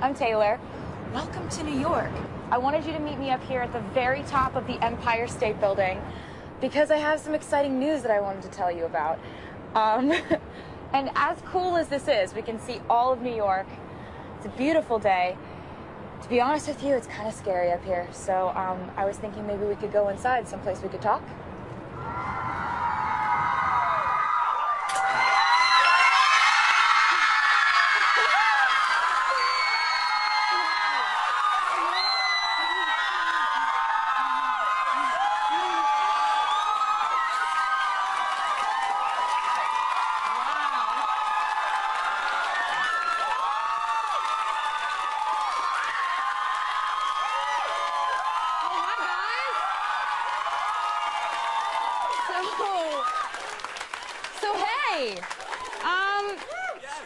I'm Taylor. Welcome to New York. I wanted you to meet me up here at the very top of the Empire State Building because I have some exciting news that I wanted to tell you about. And as cool as this is, we can see all of New York. It's a beautiful day. To be honest with you, it's kind of scary up here. So I was thinking maybe we could go inside, someplace we could talk.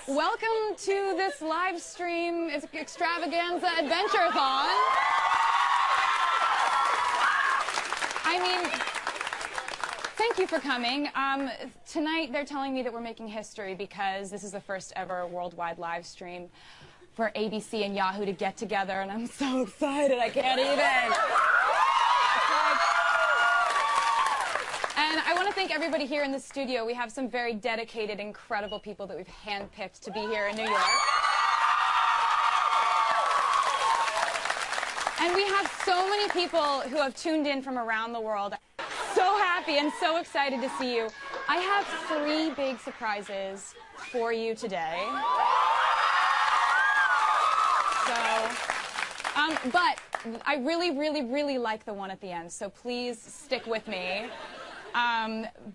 Welcome to this live stream extravaganza adventure-thon. I mean, thank you for coming. Tonight they're telling me that we're making history because this is the first ever worldwide live stream for ABC and Yahoo to get together, and I'm so excited I can't even. And I want to thank everybody here in the studio. We have some very dedicated, incredible people that we've handpicked to be here in New York. And we have so many people who have tuned in from around the world. So happy and so excited to see you. I have 3 big surprises for you today. But I really like the one at the end, so please stick with me.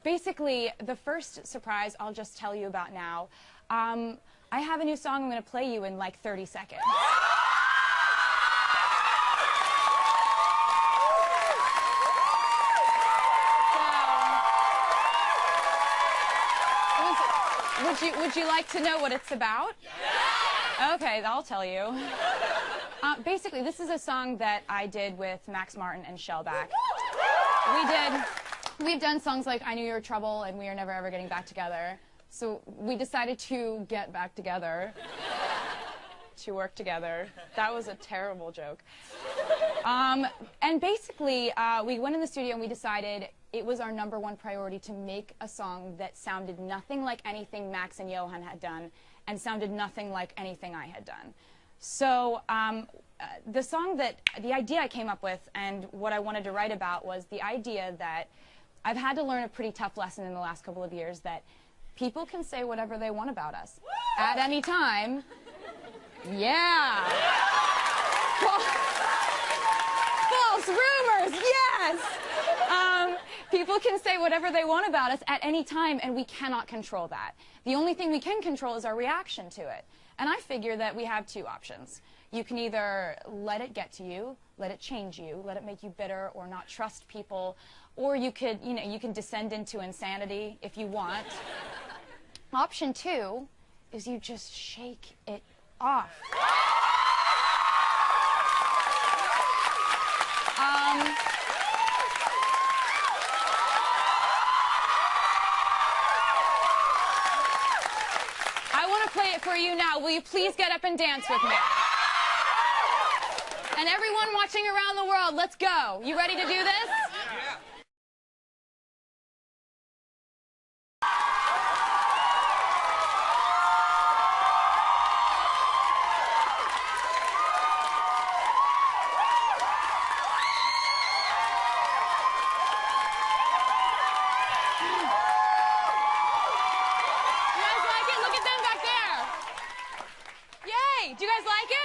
Basically, the first surprise I'll just tell you about now. I have a new song I'm going to play you in like 30 seconds. So, would you like to know what it's about? Yeah. Okay, I'll tell you. Basically, this is a song that I did with Max Martin and Shellback. We've done songs like I Knew You Were Trouble and We Are Never Ever Getting Back Together. So we decided to get back together, to work together. That was a terrible joke. And basically, we went in the studio and we decided it was our #1 priority to make a song that sounded nothing like anything Max and Johan had done and sounded nothing like anything I had done. So the idea I came up with and what I wanted to write about was the idea that I've had to learn a pretty tough lesson in the last couple of years that people can say whatever they want about us at any time. Yeah. False rumors, yes. People can say whatever they want about us at any time, and we cannot control that. The only thing we can control is our reaction to it. And I figure that we have 2 options. You can either let it get to you, let it change you, let it make you bitter or not trust people, or you could, you can descend into insanity if you want. Option 2 is you just shake it off. I want to play it for you now. Will you please get up and dance with me? And everyone watching around the world, let's go. You ready to do this? Yeah. You guys like it? Look at them back there. Yay! Do you guys like it?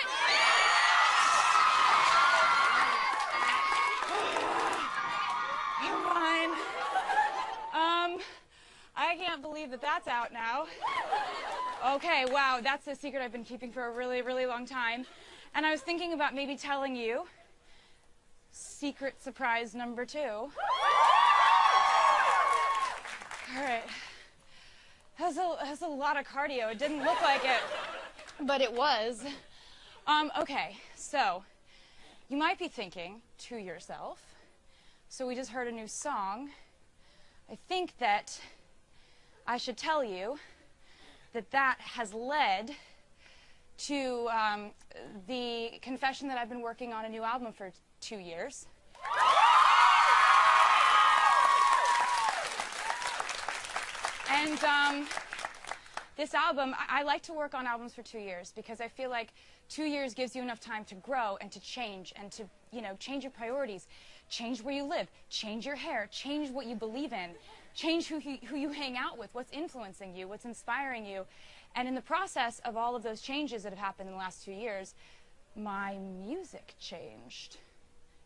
I can't believe that that's out now. Okay, wow, that's a secret I've been keeping for a really long time. And I was thinking about maybe telling you secret surprise #2. All right. That's a lot of cardio. It didn't look like it, but it was. Okay, so you might be thinking to yourself, so we just heard a new song. I think that I should tell you that that has led to the confession that I've been working on a new album for 2 years. And this album, I like to work on albums for 2 years because I feel like 2 years gives you enough time to grow and to change and to, you know, change your priorities, change where you live, change your hair, change what you believe in, change who you hang out with, what's influencing you, what's inspiring you. And in the process of all of those changes that have happened in the last 2 years, my music changed.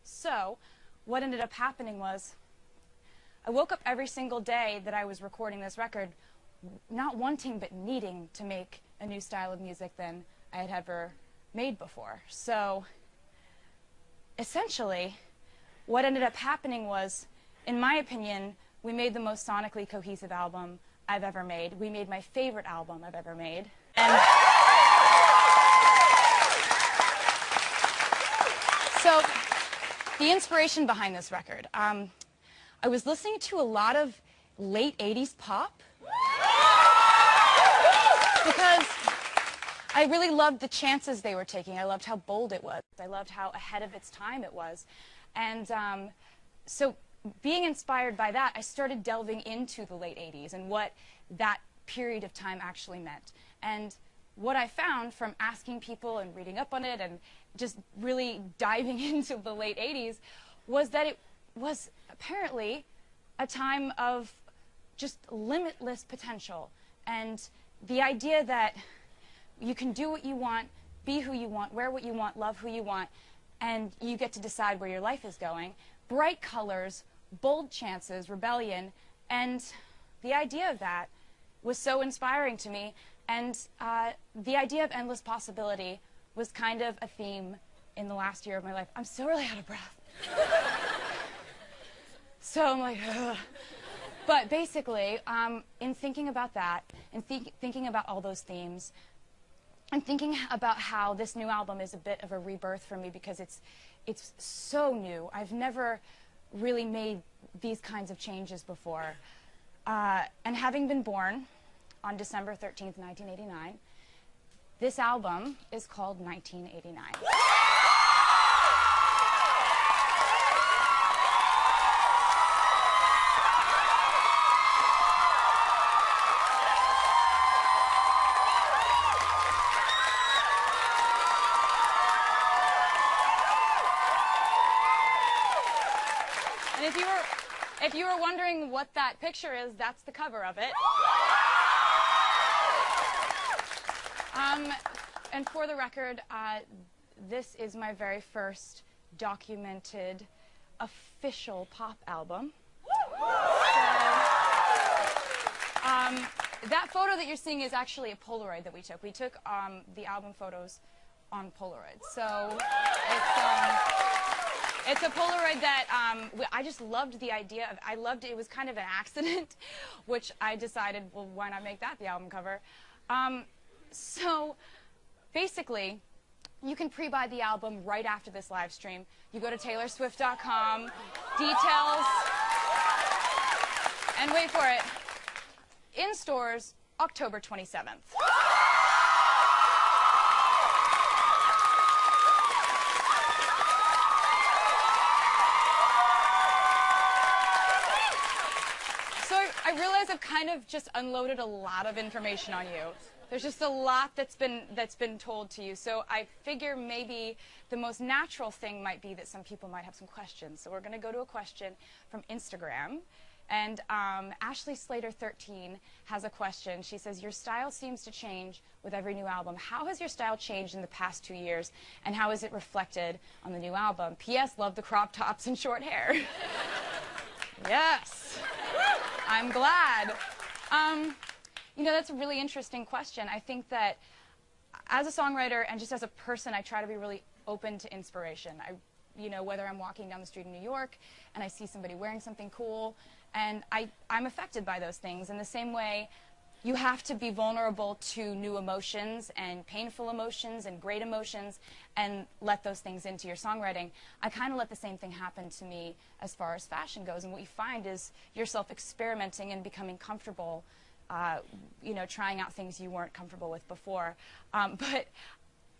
So what ended up happening was I woke up every single day that I was recording this record not wanting but needing to make a new style of music than I had ever made before. So essentially what ended up happening was, in my opinion, we made the most sonically cohesive album I've ever made. We made my favorite album I've ever made. And so the inspiration behind this record, I was listening to a lot of late 80s pop because I really loved the chances they were taking. I loved how bold it was. I loved how ahead of its time it was. And so being inspired by that, I started delving into the late 80s and what that period of time actually meant. And what I found from asking people and reading up on it and just really diving into the late 80s was that it was apparently a time of just limitless potential. And the idea that you can do what you want, be who you want, wear what you want, love who you want, and you get to decide where your life is going. Bright colors, bold chances, rebellion, and the idea of that was so inspiring to me. And the idea of endless possibility was kind of a theme in the last year of my life. I'm still really out of breath. So I'm like, ugh. But basically, in thinking about that, and thinking about all those themes, and thinking about how this new album is a bit of a rebirth for me because it's so new. I've never really made these kinds of changes before. And having been born on December 13th, 1989, this album is called 1989. And if you were wondering what that picture is, that's the cover of it. And for the record, this is my very first documented official pop album. That photo that you're seeing is actually a Polaroid that we took. We took the album photos on Polaroid. So it's a Polaroid that I just loved the idea of. I loved it. It was kind of an accident, which I decided, well, why not make that the album cover? So basically, you can pre-buy the album right after this live stream. You go to taylorswift.com, details, and wait for it, in stores October 27th. I realize I've kind of just unloaded a lot of information on you. There's just a lot that's been told to you. So I figure maybe the most natural thing might be that some people might have some questions. So we're going to go to a question from Instagram. And Ashley Slater 13 has a question. She says, your style seems to change with every new album. How has your style changed in the past 2 years? And how is it reflected on the new album? P.S. Love the crop tops and short hair. Yes. I'm glad. You know, that's a really interesting question. I think that as a songwriter and just as a person, I try to be really open to inspiration. You know, whether I'm walking down the street in New York and I see somebody wearing something cool, and I'm affected by those things. In the same way, you have to be vulnerable to new emotions and painful emotions and great emotions and let those things into your songwriting. I kind of let the same thing happen to me as far as fashion goes. And what you find is yourself experimenting and becoming comfortable, you know, trying out things you weren't comfortable with before. But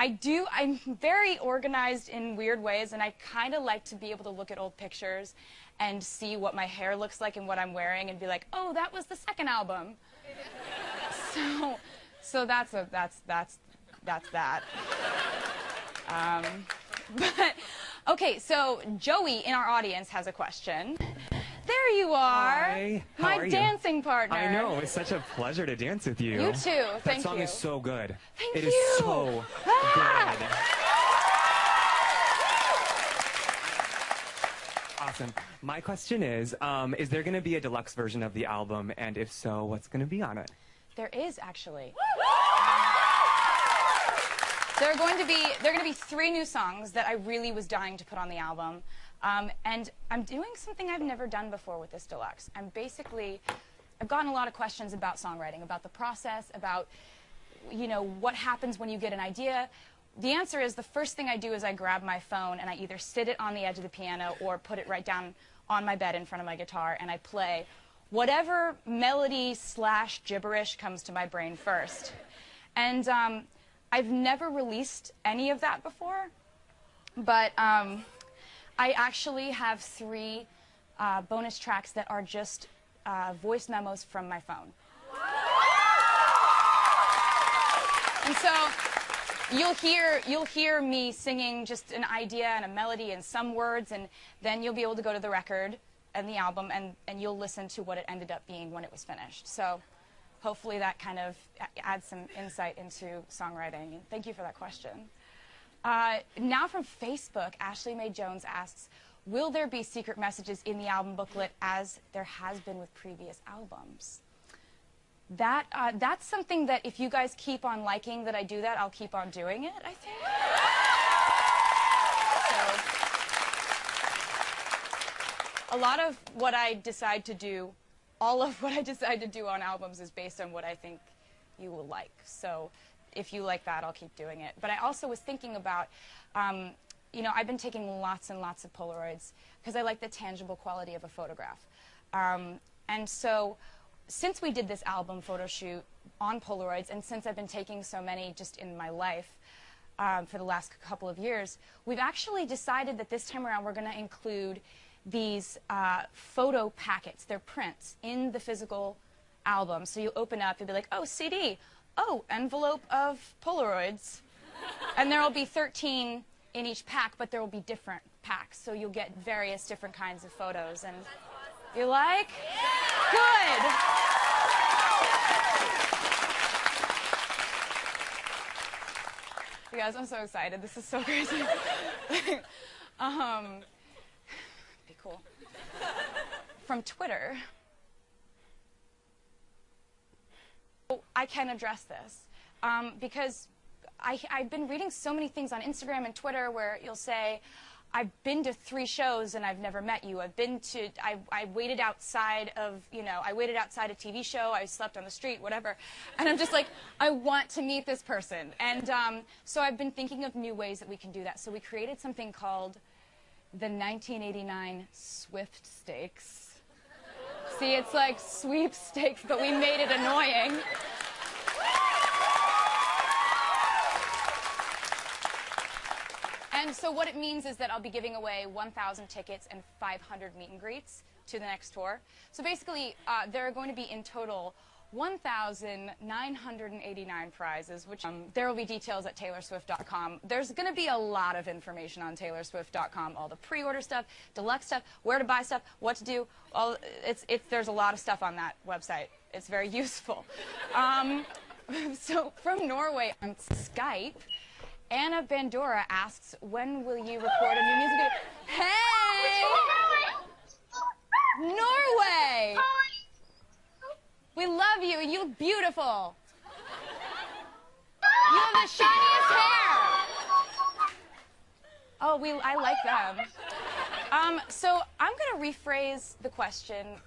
I'm very organized in weird ways, and I kind of like to be able to look at old pictures and see what my hair looks like and what I'm wearing and be like, oh, that was the second album. So that's that. But, okay, so Joey in our audience has a question. There you are. Hi. How my are you? dancing partner. I know. It's such a pleasure to dance with you. You too. Thank you. That song is so good. Thank It you. is so good. Awesome. My question is there going to be a deluxe version of the album? And if so, what's going to be on it? There is, actually. There are going to be 3 new songs that I really was dying to put on the album. And I'm doing something I've never done before with this deluxe. I've gotten a lot of questions about songwriting, about the process, about, you know, what happens when you get an idea. The answer is the first thing I do is I grab my phone and I either sit it on the edge of the piano or put it right down on my bed in front of my guitar and I play whatever melody / gibberish comes to my brain first. And I've never released any of that before, but I actually have 3 bonus tracks that are just voice memos from my phone. And so you'll hear me singing just an idea and a melody and some words, and then you'll be able to go to the record and the album, and you'll listen to what it ended up being when it was finished. So hopefully that kind of adds some insight into songwriting. And thank you for that question. Now from Facebook, Ashley Mae Jones asks, will there be secret messages in the album booklet as there has been with previous albums? That's something that if you guys keep on liking that I do that, I'll keep on doing it, I think. So, a lot of what I decide to do, all of what I decide to do on albums is based on what I think you will like. So if you like that, I'll keep doing it. But I also was thinking about, you know, I've been taking lots and lots of Polaroids because I like the tangible quality of a photograph. And so since we did this album photo shoot on Polaroids, and since I've been taking so many just in my life for the last couple of years, we've actually decided that this time around we're going to include these photo packets. They're prints in the physical album. So you open up, you'll be like, oh, CD. Oh, envelope of Polaroids. And there will be 13 in each pack, but there will be different packs. So you'll get various different kinds of photos. And you like? Yeah. Good. You guys, I'm so excited. This is so crazy. Be cool. From Twitter. I can address this because I've been reading so many things on Instagram and Twitter where you'll say, I've been to 3 shows and I've never met you. I waited outside of, you know, I waited outside a TV show, I slept on the street, whatever. And I'm just like, I want to meet this person. And so I've been thinking of new ways that we can do that. So we created something called the 1989 Swift Stakes. See, it's like sweepstakes, but we made it annoying. And so what it means is that I'll be giving away 1,000 tickets and 500 meet and greets to the next tour. So basically, there are going to be in total 1,989 prizes, which there will be details at taylorswift.com. There's going to be a lot of information on taylorswift.com, all the pre-order stuff, deluxe stuff, where to buy stuff, what to do. There's a lot of stuff on that website. It's very useful. So from Norway on Skype, Anna Bandora asks, when will you record a new music video? Hey! Norway! We love you. You look beautiful. You have the shiniest hair. Oh, I like them. So I'm going to rephrase the question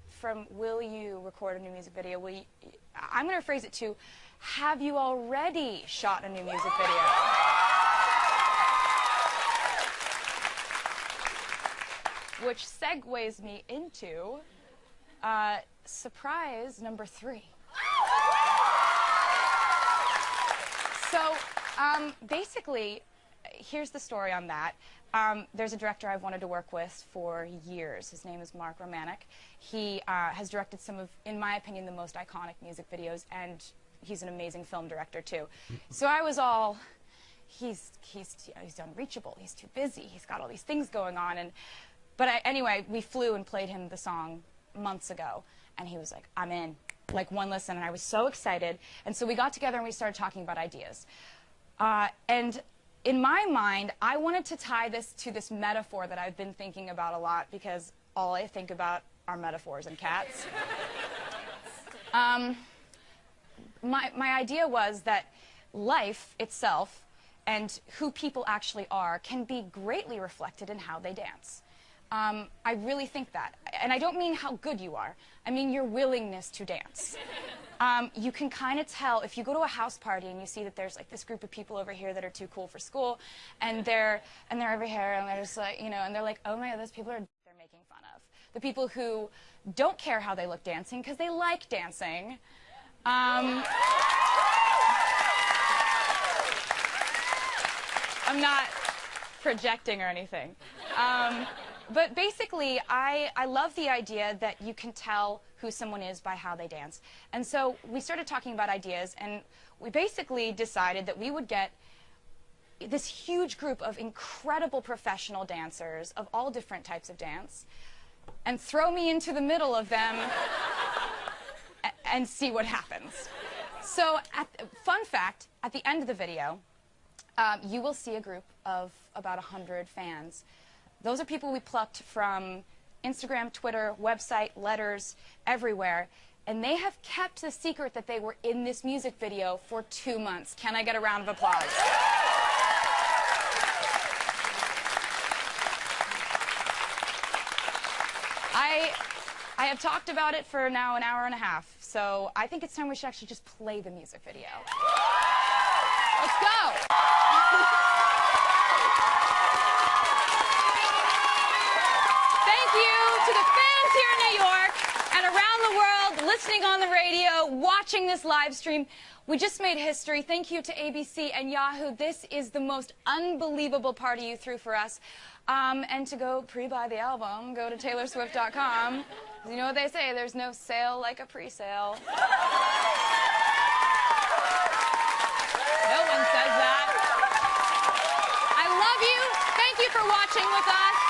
from will you record a new music video? I'm going to rephrase it to, have you already shot a new music video? Which segues me into surprise number 3. So Basically, here's the story on that. There's a director I've wanted to work with for years. His name is Mark Romanek. He has directed some of, in my opinion, the most iconic music videos, and he's an amazing film director too. So I was all, he's unreachable, he's too busy, he's got all these things going on. But anyway, we flew and played him the song months ago, and he was like, I'm in. Like one listen, and I was so excited. And so we got together and we started talking about ideas. And in my mind, I wanted to tie this to this metaphor that I've been thinking about a lot, because all I think about are metaphors and cats. My idea was that life itself and who people actually are can be greatly reflected in how they dance. I really think that. And I don't mean how good you are. I mean your willingness to dance. You can kind of tell if you go to a house party and you see that there's like this group of people over here that are too cool for school, and they're over here and they're just like, you know, and they're like, oh my God, those people are they're making fun of. The people who don't care how they look dancing because they like dancing. I'm not projecting or anything. But basically, I love the idea that you can tell who someone is by how they dance. And so we started talking about ideas, and we basically decided that we would get this huge group of incredible professional dancers of all different types of dance and throw me into the middle of them and see what happens. So, fun fact, at the end of the video, you will see a group of about 100 fans. Those are people we plucked from Instagram, Twitter, website, letters, everywhere. And they have kept the secret that they were in this music video for 2 months. Can I get a round of applause? I have talked about it for now an hour and a half. So I think it's time we should actually just play the music video. Let's go. To the fans here in New York and around the world, listening on the radio, watching this live stream. We just made history. Thank you to ABC and Yahoo. This is the most unbelievable party you threw for us. And to go pre-buy the album, go to taylorswift.com. You know what they say, there's no sale like a pre-sale. No one says that. I love you. Thank you for watching with us.